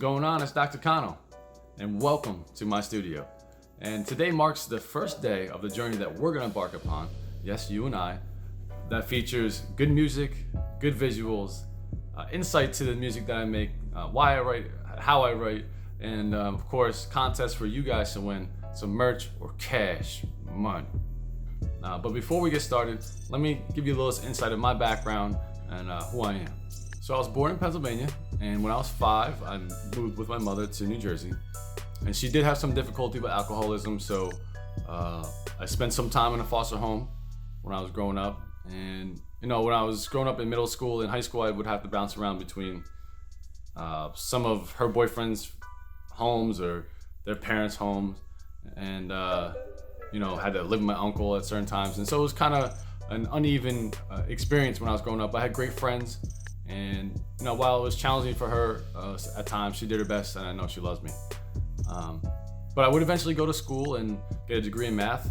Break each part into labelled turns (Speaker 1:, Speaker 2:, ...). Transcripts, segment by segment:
Speaker 1: going on? It's Doctorcano, and welcome to my studio. And today marks the first day of the journey that we're going to embark upon, yes, you and I, that features good music, good visuals, insight to the music that I make, why I write, how I write, and of course, contests for you guys to win some merch or cash money. But before we get started, let me give you a little insight of my background and who I am. So I was born in Pennsylvania, and when I was 5, I moved with my mother to New Jersey. And she did have some difficulty with alcoholism, so I spent some time in a foster home when I was growing up. And when I was growing up in middle school and high school, I would have to bounce around between some of her boyfriend's homes or their parents' homes, and had to live with my uncle at certain times. And so it was kind of an uneven experience when I was growing up. I had great friends, and while it was challenging for her at times, she did her best, and I know she loves me. But I would eventually go to school and get a degree in math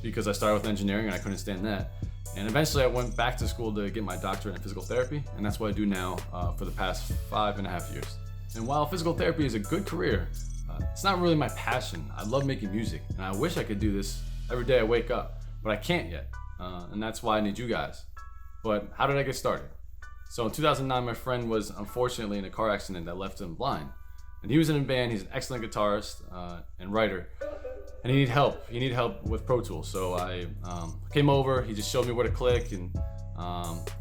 Speaker 1: because I started with engineering and I couldn't stand that. And eventually I went back to school to get my doctorate in physical therapy, and that's what I do now for the past 5.5 years. And while physical therapy is a good career, it's not really my passion. I love making music, and I wish I could do this every day I wake up, but I can't yet. And that's why I need you guys. But how did I get started? So in 2009, my friend was unfortunately in a car accident that left him blind. And he was in a band. He's an excellent guitarist and writer, and he needed help. He needed help with Pro Tools. So I came over. He just showed me where to click, and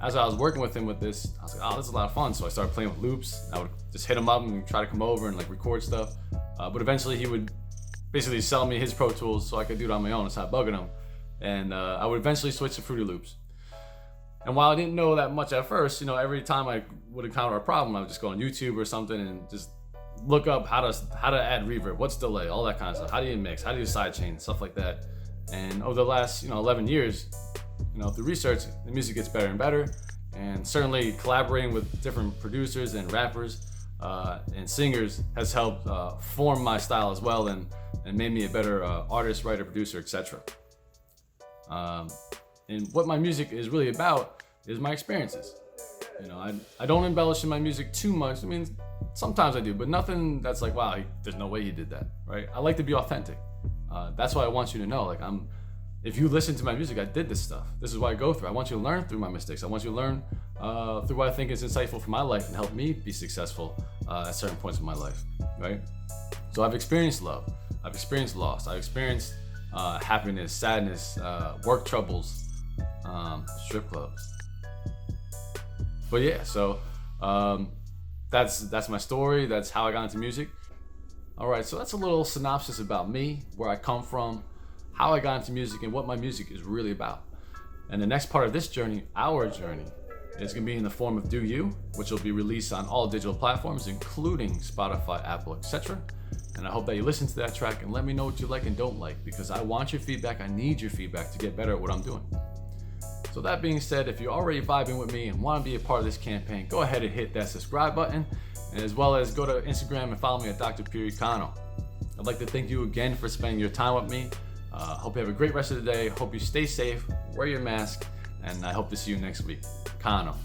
Speaker 1: as I was working with him with this, I was like, oh, this is a lot of fun. So I started playing with loops. I would just hit him up and try to come over and record stuff. But eventually he would basically sell me his Pro Tools so I could do it on my own and start bugging him. And I would eventually switch to Fruity Loops. And while I didn't know that much at first, every time I would encounter a problem, I would just go on YouTube or something and just look up how to add reverb, what's delay, all that kind of stuff. How do you mix? How do you sidechain? Stuff like that. And over the last 11 years, through research, the music gets better and better. And certainly collaborating with different producers and rappers and singers has helped form my style as well, and made me a better artist, writer, producer, etc. And what my music is really about is my experiences. I don't embellish in my music too much. I mean, sometimes I do, but nothing that's like, wow, there's no way he did that, right? I like to be authentic. That's why I want you to know, if you listen to my music, I did this stuff. This is what I go through. I want you to learn through my mistakes. I want you to learn through what I think is insightful for my life and help me be successful at certain points in my life, right? So I've experienced love. I've experienced loss. I've experienced happiness, sadness, work troubles, strip clubs. But yeah, so that's my story. That's how I got into music. All right, so that's a little synopsis about me, where I come from, how I got into music, and what my music is really about. And the next part of this journey, our journey, is going to be in the form of Do You, which will be released on all digital platforms, including Spotify, Apple, etc. And I hope that you listen to that track and let me know what you like and don't like, because I want your feedback. I need your feedback to get better at what I'm doing. So that being said, if you're already vibing with me and want to be a part of this campaign, go ahead and hit that subscribe button, and as well as go to Instagram and follow me at TheDrCano. I'd like to thank you again for spending your time with me. Hope you have a great rest of the day. Hope you stay safe, wear your mask, and I hope to see you next week. Cano.